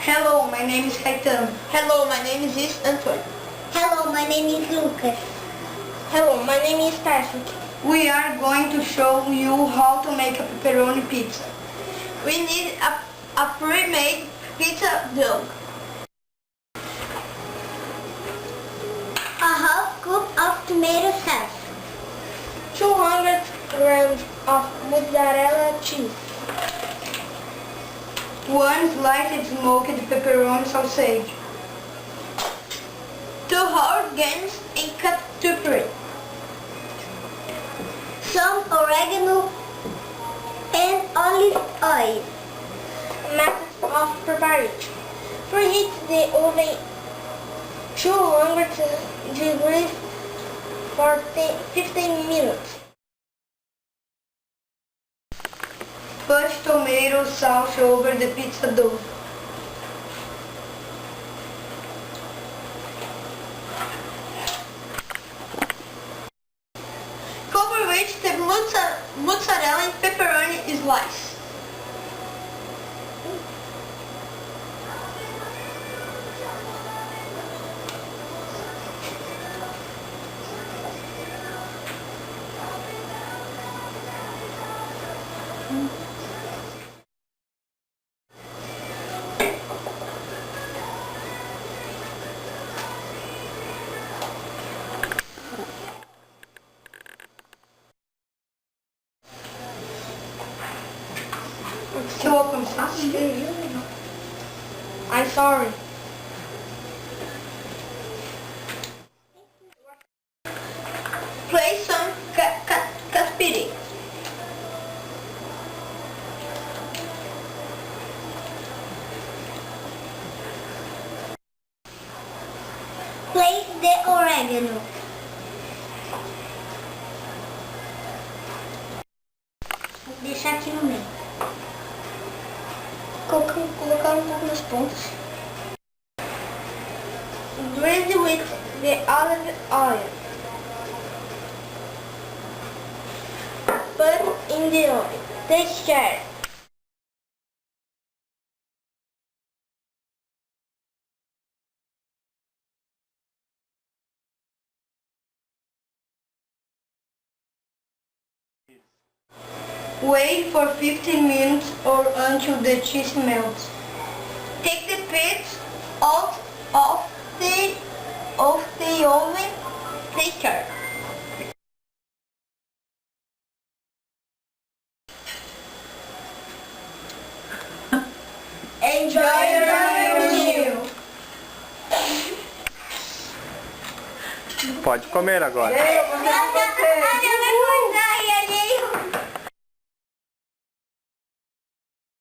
Hello, my name is Caetano. Hello, my name is Antonio. Hello, my name is Lucas. Hello, my name is Patrick. We are going to show you how to make a pepperoni pizza. We need a pre-made pizza dough. A half cup of tomato sauce. 200 grams of mozzarella cheese. 1 sliced smoked pepperoni sausage. 2 whole grains and cut to puree. Some oregano and olive oil. Method of preparation. Preheat the oven 200 degrees for 15 minutes. Put tomato sauce over the pizza dough. Cover with the mozzarella and pepperoni slice. Still open. I'm sorry. Place some caspiri. Place the oregano. Vou deixar aqui no meio. Colocar pouco nas pontas. Drizzle with the olive oil. Put in the oil. Texture. Wait for 15 minutes or until the cheese melts. Take the pits out of the oven. Texture. Enjoy your meal. Pode comer agora. A minha vai cortar e